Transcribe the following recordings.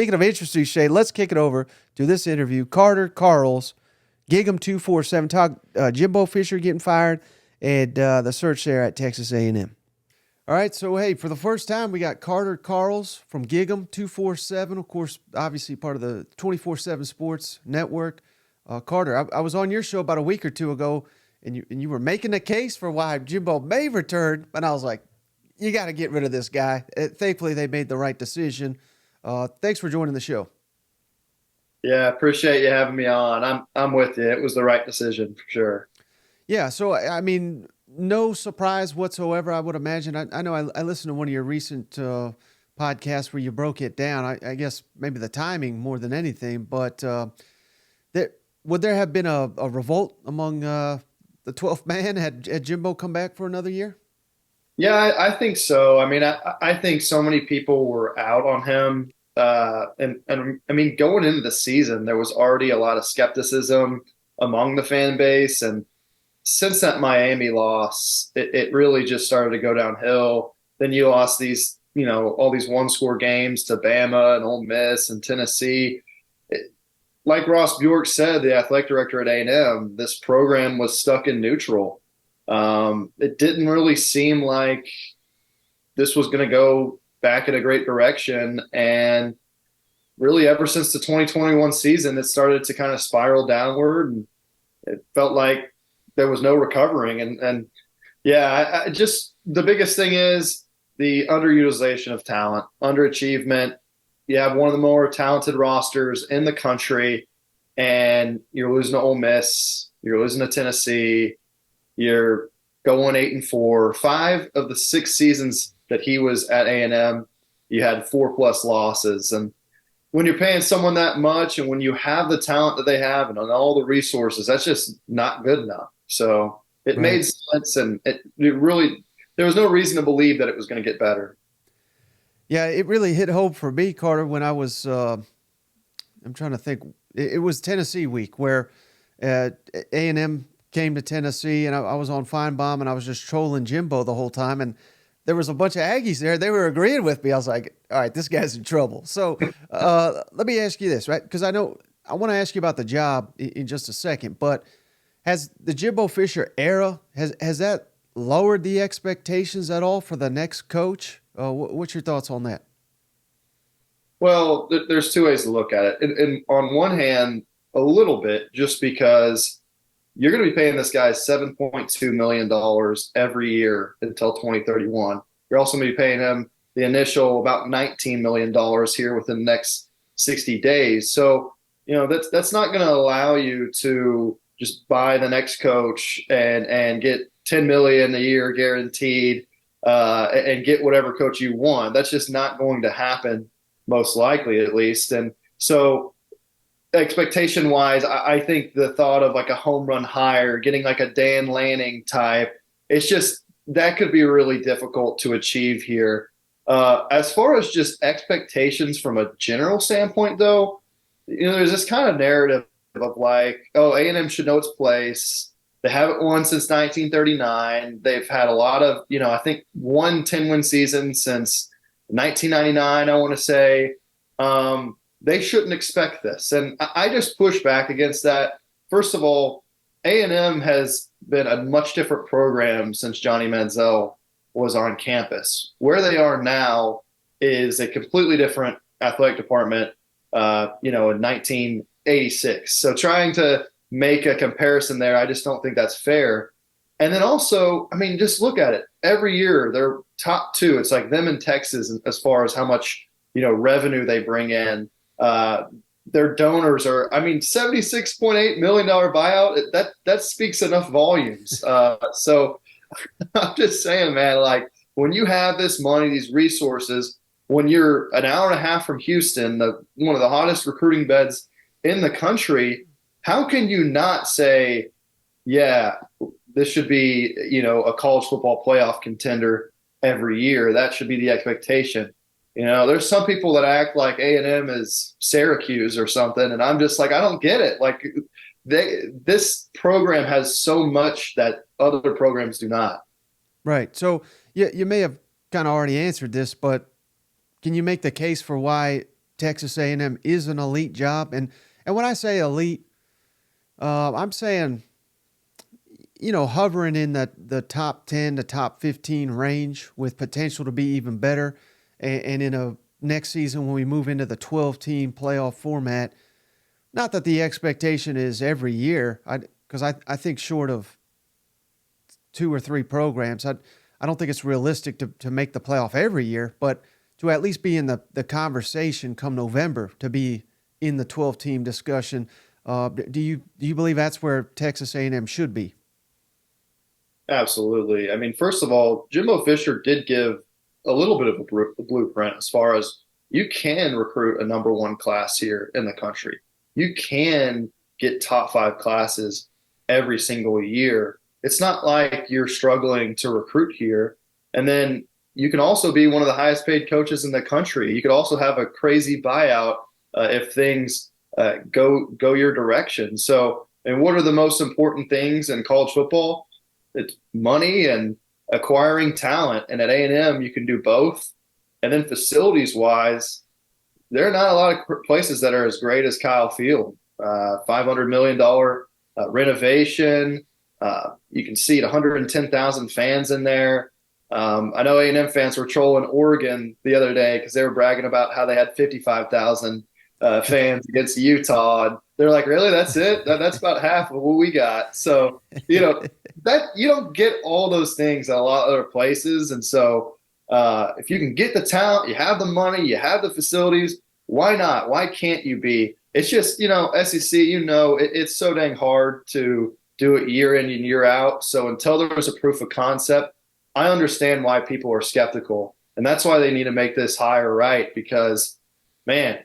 Speaking of interesting, Shay, let's kick it over to this interview. Karels, Gigem 247, talk Jimbo Fisher getting fired, and the search there at Texas A&M. All right, so hey, for the first time, we got Karels from Gigem 247, of course, obviously part of the 24/7 Sports Network. Carter, I was on your show about a week or two ago, and you were making a case for why Jimbo may return, and I was like, you got to get rid of this guy. Thankfully, they made the right decision. Thanks for joining the show. Yeah, appreciate you having me on. I'm with you. It was the right decision for sure. Yeah, so I mean, no surprise whatsoever. I would imagine. I know I listened to one of your recent podcasts where you broke it down. I guess maybe the timing more than anything, but there would there have been a revolt among the 12th man had Jimbo come back for another year? Yeah, I think so. I mean, I think so many people were out on him. And I mean, going into the season, there was already a lot of skepticism among the fan base. And since that Miami loss, it really just started to go downhill. Then you lost these, all these one-score games to Bama and Ole Miss and Tennessee. Like Ross Bjork said, the athletic director at A&M, this program was stuck in neutral. It didn't really seem like this was going to go back in a great direction. And really, ever since the 2021 season, it started to kind of spiral downward. And it felt like there was no recovering. And yeah, I just the biggest thing is the underutilization of talent, underachievement. You have one of the more talented rosters in the country, and you're losing to Ole Miss, you're losing to Tennessee, you're going 8-4. 5 of the 6 seasons that he was at A&M, you had 4+ losses. And when you're paying someone that much, and when you have the talent that they have and all the resources, that's just not good enough. So it Right. made sense, and it really there was no reason to believe that it was going to get better. Yeah, it really hit home for me, Carter, when I was. I'm trying to think. It was Tennessee week where A&M came to Tennessee, and I was on Feinbaum, and I was just trolling Jimbo the whole time, and there was a bunch of Aggies there. They were agreeing with me. I was like, all right, this guy's in trouble. So let me ask you this, right? Because I know I want to ask you about the job in just a second, but has the Jimbo Fisher era has that lowered the expectations at all for the next coach? What's your thoughts on that? Well, there's 2 ways to look at it. And on one hand, a little bit, just because you're going to be paying this guy $7.2 million every year until 2031. You're also going to be paying him the initial about $19 million here within the next 60 days. So, that's not going to allow you to just buy the next coach and get 10 million a year guaranteed and get whatever coach you want. That's just not going to happen, most likely at least. And so expectation wise, I think the thought of like a home run hire, getting like a Dan Lanning type, it's just that could be really difficult to achieve here. As far as just expectations from a general standpoint, though, there's this kind of narrative of like, oh, A&M should know its place. They haven't won since 1939. They've had a lot of, I think one 10-win season since 1999, I want to say. They shouldn't expect this. And I just push back against that. First of all, A&M has been a much different program since Johnny Manziel was on campus. Where they are now is a completely different athletic department, in 1986. So trying to make a comparison there, I just don't think that's fair. And then also, I mean, just look at it. Every year, they're top 2. It's like them in Texas as far as how much, revenue they bring in. Their donors are, I mean, $76.8 million buyout. That speaks enough volumes. So I'm just saying, man, like when you have this money, these resources, when you're an hour and a half from Houston, one of the hottest recruiting beds in the country, how can you not say, yeah, this should be, a college football playoff contender every year? That should be the expectation. There's some people that act like A&M is Syracuse or something, and I'm just like, I don't get it. Like, this program has so much that other programs do not. Right. So you may have kind of already answered this, but can you make the case for why Texas A&M is an elite job. And when I say elite, I'm saying, hovering in the top 10 to top 15 range with potential to be even better. And in a next season when we move into the 12-team playoff format, not that the expectation is every year, because I think short of two or three programs, I don't think it's realistic to make the playoff every year, but to at least be in the conversation come November, to be in the 12-team discussion. Do you believe that's where Texas A&M should be? Absolutely. I mean, first of all, Jimbo Fisher did give a little bit of a blueprint as far as you can recruit a number one class here in the country. You can get top five classes every single year. It's not like you're struggling to recruit here. And then you can also be one of the highest paid coaches in the country. You could also have a crazy buyout if things go your direction. So, and what are the most important things in college football? It's money and acquiring talent. And at A&M, you can do both. And then facilities wise, there are not a lot of places that are as great as Kyle Field. $500 million renovation. You can seat 110,000 fans in there. I know A&M fans were trolling Oregon the other day because they were bragging about how they had 55,000 fans against Utah. And they're like, really? That's it? That's about half of what we got. So, that you don't get all those things at a lot of other places. And so if you can get the talent, you have the money, you have the facilities, why not? Why can't you be? It's just, SEC, it's so dang hard to do it year in and year out. So until there's a proof of concept, I understand why people are skeptical. And that's why they need to make this hire right, because, man,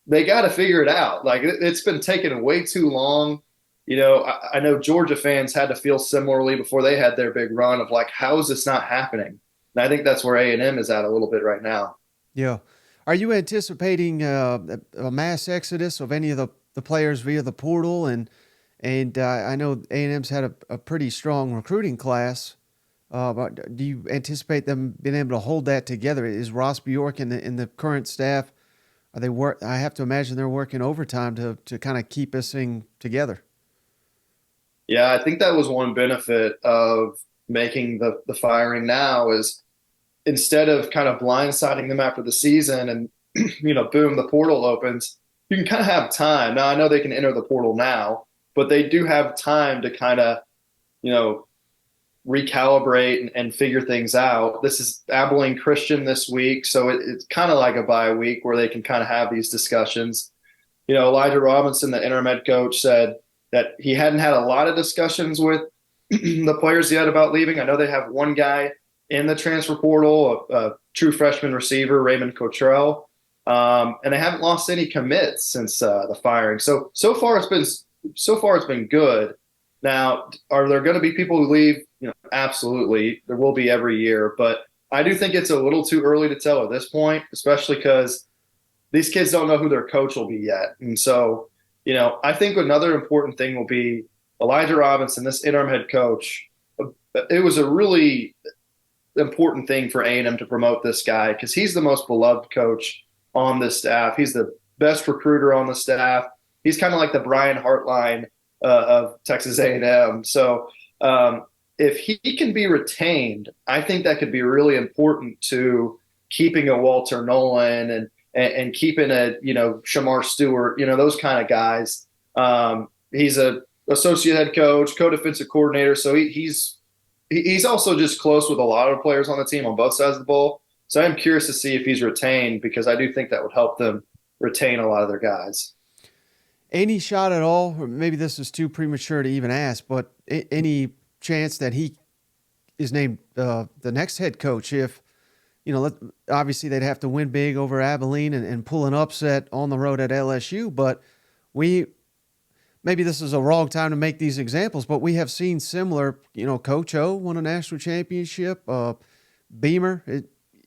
they got to figure it out. Like, it's been taking way too long. I know Georgia fans had to feel similarly before they had their big run of like, how is this not happening? And I think that's where A&M is at a little bit right now. Yeah. Are you anticipating a mass exodus of any of the players via the portal? And I know A&M's had a pretty strong recruiting class. But do you anticipate them being able to hold that together? Is Ross Bjork and the current staff, are they I have to imagine they're working overtime to kind of keep this thing together. Yeah, I think that was one benefit of making the firing now is instead of kind of blindsiding them after the season and, boom, the portal opens, you can kind of have time. Now, I know they can enter the portal now, but they do have time to kind of, recalibrate and figure things out. This is Abilene Christian this week, so it's kind of like a bye week where they can kind of have these discussions. Elijah Robinson, the interim head coach, said that he hadn't had a lot of discussions with the players yet about leaving. I know they have one guy in the transfer portal, a true freshman receiver, Raymond Cottrell, and they haven't lost any commits since the firing. So far it's been good. Now, are there going to be people who leave? Absolutely. There will be every year, but I do think it's a little too early to tell at this point, especially because these kids don't know who their coach will be yet. And so, I think another important thing will be Elijah Robinson, this interim head coach. It was a really important thing for A&M to promote this guy because he's the most beloved coach on this staff. He's the best recruiter on the staff. He's kind of like the Brian Hartline of Texas A&M. So if he can be retained, I think that could be really important to keeping a Walter Nolan and keeping a Shamar Stewart, those kind of guys. He's a associate head coach, co-defensive coordinator, so he's also just close with a lot of players on the team on both sides of the ball. So I'm curious to see if he's retained because I do think that would help them retain a lot of their guys. Any shot at all, or maybe this is too premature to even ask, but any chance that he is named the next head coach if, obviously they'd have to win big over Abilene and pull an upset on the road at LSU, but maybe this is a wrong time to make these examples, but we have seen similar, Coach O won a national championship, Beamer,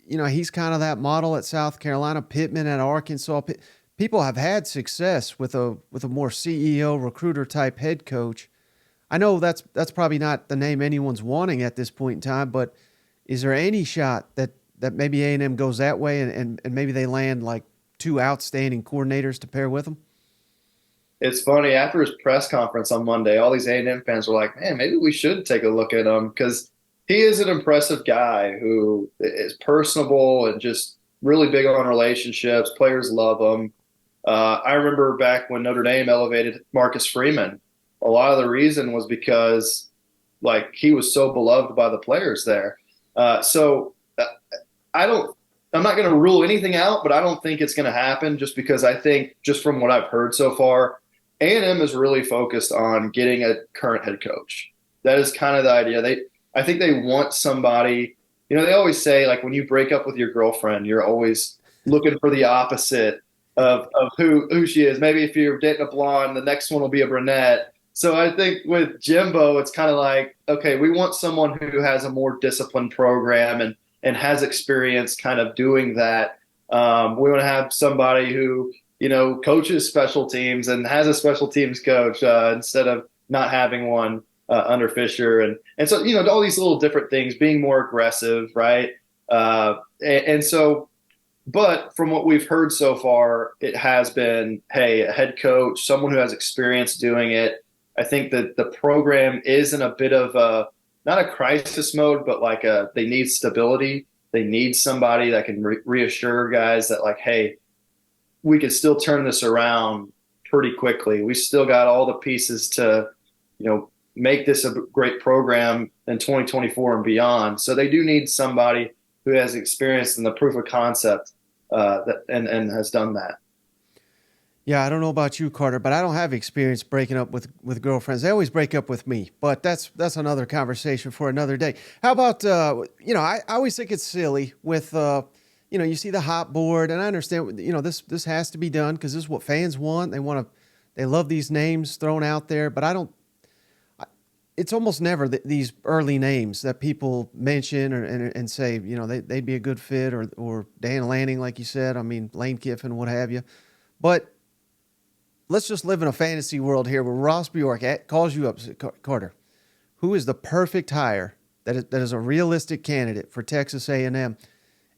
he's kind of that model at South Carolina, Pittman at Arkansas. People have had success with a more CEO recruiter type head coach. I know that's probably not the name anyone's wanting at this point in time, but is there any shot that maybe A&M goes that way and maybe they land like two outstanding coordinators to pair with him? It's funny, after his press conference on Monday, all these A&M fans were like, man, maybe we should take a look at him because he is an impressive guy who is personable and just really big on relationships. Players love him. I remember back when Notre Dame elevated Marcus Freeman, a lot of the reason was because like he was so beloved by the players there. So I don't, I'm not going to rule anything out, but I don't think it's going to happen just because I think just from what I've heard so far, A&M is really focused on getting a current head coach. That is kind of the idea. I think they want somebody, they always say like when you break up with your girlfriend, you're always looking for the opposite of who she is. Maybe if you're dating a blonde, the next one will be a brunette. So I think with Jimbo, it's kind of like, okay, we want someone who has a more disciplined program and has experience kind of doing that. We want to have somebody who, coaches special teams and has a special teams coach instead of not having one under Fisher. And so, all these little different things, being more aggressive, right? And so, but from what we've heard so far, it has been, hey, a head coach, someone who has experience doing it. I think that the program is in a bit of not a crisis mode, but like they need stability. They need somebody that can reassure guys that like, hey, we can still turn this around pretty quickly. We still got all the pieces to, make this a great program in 2024 and beyond. So they do need somebody who has experience in the proof of concept and has done that. Yeah, I don't know about you, Carter, but I don't have experience breaking up with girlfriends. They always break up with me, but that's another conversation for another day. How about I always think it's silly with you see the hot board, and I understand this has to be done because this is what fans want. They love these names thrown out there, but I don't. It's almost never these early names that people mention and say they'd be a good fit or Dan Lanning, like you said. I mean Lane Kiffin, what have you, but. Let's just live in a fantasy world here where Ross Bjork calls you up, Carter. Who is the perfect hire that is a realistic candidate for Texas A&M?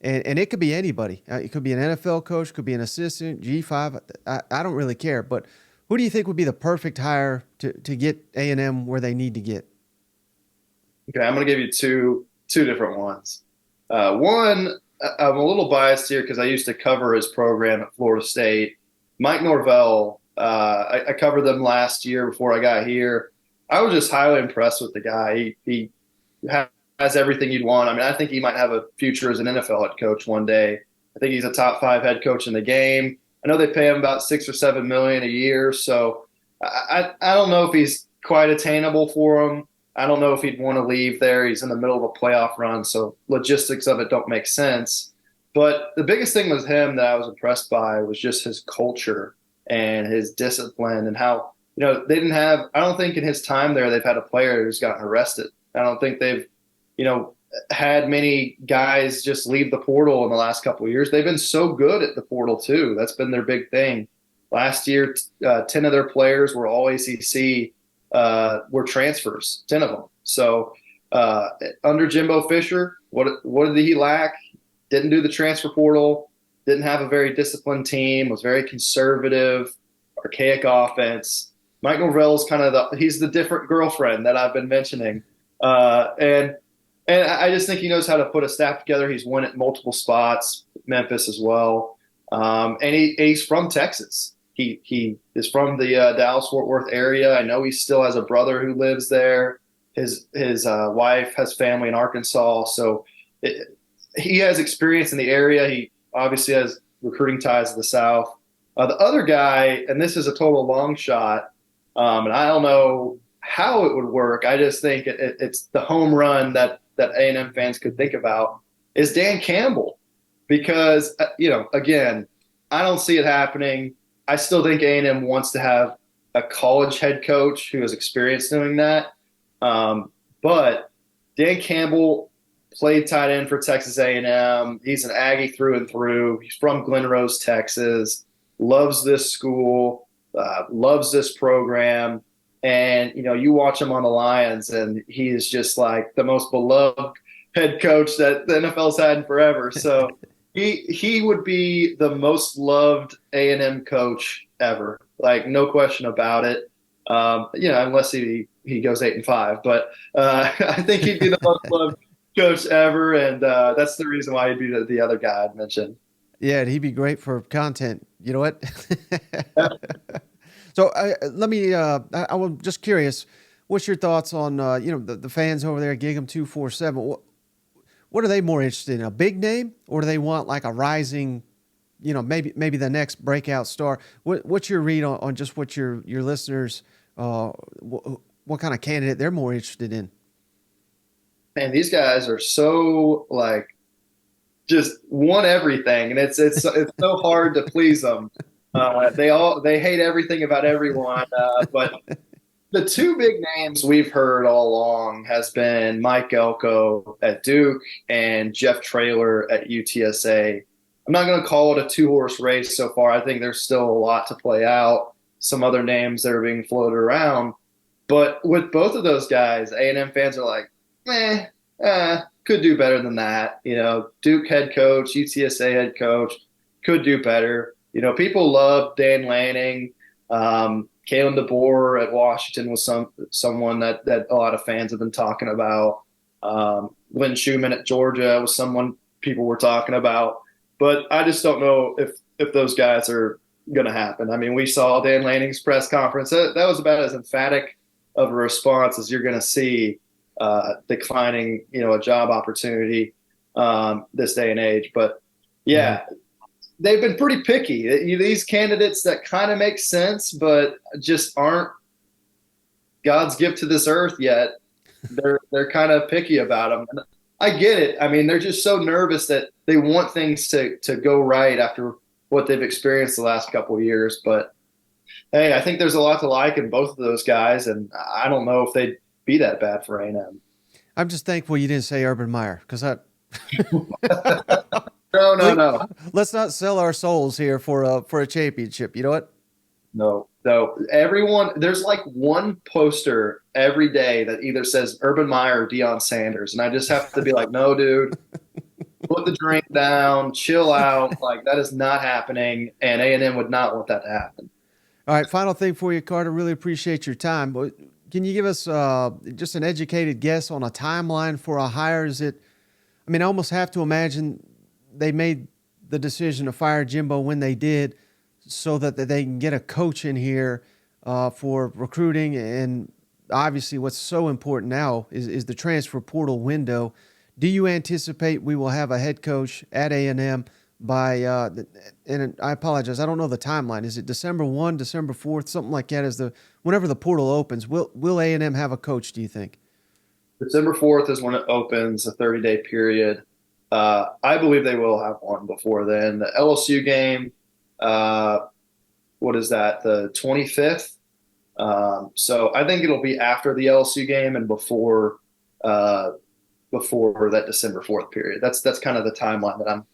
And it could be anybody. It could be an NFL coach, could be an assistant, G5. I don't really care. But who do you think would be the perfect hire to get A&M where they need to get? Okay, I'm going to give you two different ones. One, I'm a little biased here because I used to cover his program at Florida State. Mike Norvell. I covered them last year before I got here. I was just highly impressed with the guy. He has everything you'd want. I mean, I think he might have a future as an NFL head coach one day. I think he's a top 5 head coach in the game. I know they pay him about $6 or $7 million a year, so I don't know if he's quite attainable for him. I don't know if he'd want to leave there. He's in the middle of a playoff run, so logistics of it don't make sense. But the biggest thing with him that I was impressed by was just his culture and his discipline and how, they didn't have, I don't think in his time there, they've had a player who's gotten arrested. I don't think they've, had many guys just leave the portal in the last couple of years. They've been so good at the portal too. That's been their big thing. Last year, 10 of their players were all ACC, were transfers, 10 of them. So under Jimbo Fisher, what did he lack? Didn't do the transfer portal. Didn't have a very disciplined team, was very conservative, archaic offense. Mike Norvell's kind of he's the different girlfriend that I've been mentioning. And I just think he knows how to put a staff together. He's won at multiple spots, Memphis as well. And he's from Texas. He is from the Dallas-Fort Worth area. I know he still has a brother who lives there. His wife has family in Arkansas. So he has experience in the area. He obviously has recruiting ties to the South. The other guy, and this is a total long shot, and I don't know how it would work. I just think it's the home run that A&M fans could think about is Dan Campbell. Because, again, I don't see it happening. I still think A&M wants to have a college head coach who has experience doing that. But Dan Campbell played tight end for Texas A&M. He's an Aggie through and through. He's from Glen Rose, Texas. Loves this school. Loves this program. And, you watch him on the Lions, and he is just like the most beloved head coach that the NFL's had in forever. So, he would be the most loved A&M coach ever, like no question about it. Unless he goes 8-5, but I think he'd be the most loved coach ever, and that's the reason why he'd be the other guy I'd mentioned. Yeah, he'd be great for content. You know what? So let me. I was just curious. What's your thoughts on the fans over there at Gigem 247? What are they more interested in? A big name, or do they want like a rising, maybe the next breakout star? What's your read on just what your listeners, what kind of candidate they're more interested in? And these guys are so like just want everything, and it's so hard to please them. They hate everything about everyone, but the two big names we've heard all along has been Mike Elko at Duke and Jeff Traylor at UTSA. I'm not going to call it a two-horse race so far. I think there's still a lot to play out. Some other names that are being floated around, but with both of those guys, A&M fans are like, could do better than that. Duke head coach, UTSA head coach, could do better. People love Dan Lanning. Kalen DeBoer at Washington was someone that a lot of fans have been talking about. Lynn Schumann at Georgia was someone people were talking about. But I just don't know if those guys are going to happen. I mean, we saw Dan Lanning's press conference. That was about as emphatic of a response as you're going to see declining, a job opportunity this day and age. But yeah, they've been pretty picky. These candidates that kind of make sense, but just aren't God's gift to this earth yet. They're kind of picky about them. And I get it. I mean, they're just so nervous that they want things to go right after what they've experienced the last couple of years. But hey, I think there's a lot to like in both of those guys, and I don't know if they'd be that bad for A&M. I'm just thankful you didn't say Urban Meyer because I. No. Let's not sell our souls here for a championship. You know what? No. Everyone, there's like one poster every day that either says Urban Meyer or Deion Sanders, and I just have to be like, no, dude, put the drink down, chill out. Like that is not happening, and A&M would not want that to happen. All right, final thing for you, Carter. Really appreciate your time. But can you give us just an educated guess on a timeline for a hire? I almost have to imagine they made the decision to fire Jimbo when they did so that they can get a coach in here for recruiting. And obviously what's so important now is the transfer portal window. Do you anticipate we will have a head coach at A&M by, and I apologize, I don't know the timeline. Is it December 1, December 4th, something like that? Whenever the portal opens, will A&M have a coach, do you think? December 4th is when it opens, a 30-day period. I believe they will have one before then. The LSU game, what is that? The 25th. So I think it'll be after the LSU game and before that December 4th period. That's kind of the timeline that I'm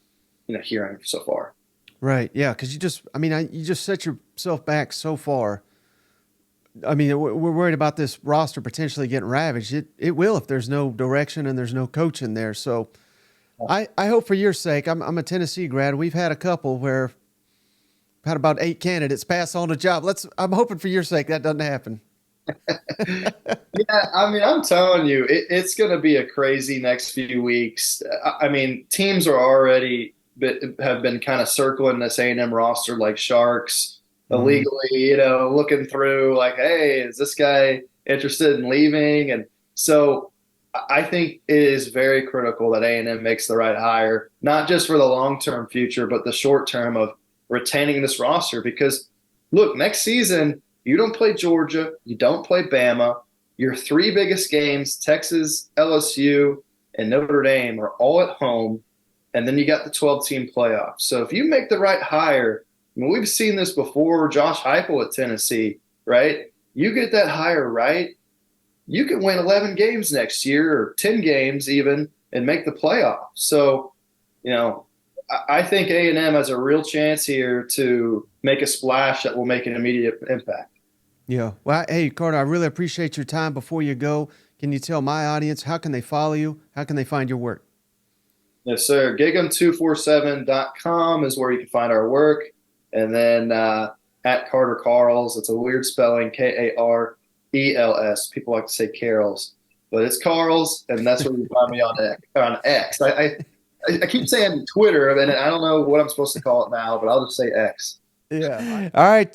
hearing so far. Right. Yeah. Because you just set yourself back so far. I mean, we're worried about this roster potentially getting ravaged. It will if there's no direction and there's no coach in there. So I hope for your sake. I'm a Tennessee grad. We've had a couple where we've had about 8 candidates pass on a job. I'm hoping for your sake that doesn't happen. Yeah, I mean, I'm telling you, it's going to be a crazy next few weeks. I mean, teams are already have been kind of circling this A&M roster like sharks illegally, looking through like, hey, is this guy interested in leaving? And so I think it is very critical that A&M makes the right hire, not just for the long-term future, but the short term of retaining this roster. Because look, next season, you don't play Georgia, you don't play Bama. Your 3 biggest games, Texas, LSU, and Notre Dame, are all at home. And then you got the 12-team playoffs. So if you make the right hire, I mean, we've seen this before, Josh Heupel at Tennessee, right? You get that hire right, you can win 11 games next year or 10 games even and make the playoffs. So, I think A&M has a real chance here to make a splash that will make an immediate impact. Yeah. Well, hey, Carter, I really appreciate your time. Before you go, can you tell my audience, how can they follow you? How can they find your work? Yes, sir. Gigem247.com is where you can find our work. And then at Carter Karels, it's a weird spelling, Karels. People like to say Carols, but it's Karels, and that's where you find me on X. I keep saying Twitter, and I don't know what I'm supposed to call it now, but I'll just say X. Yeah. All right.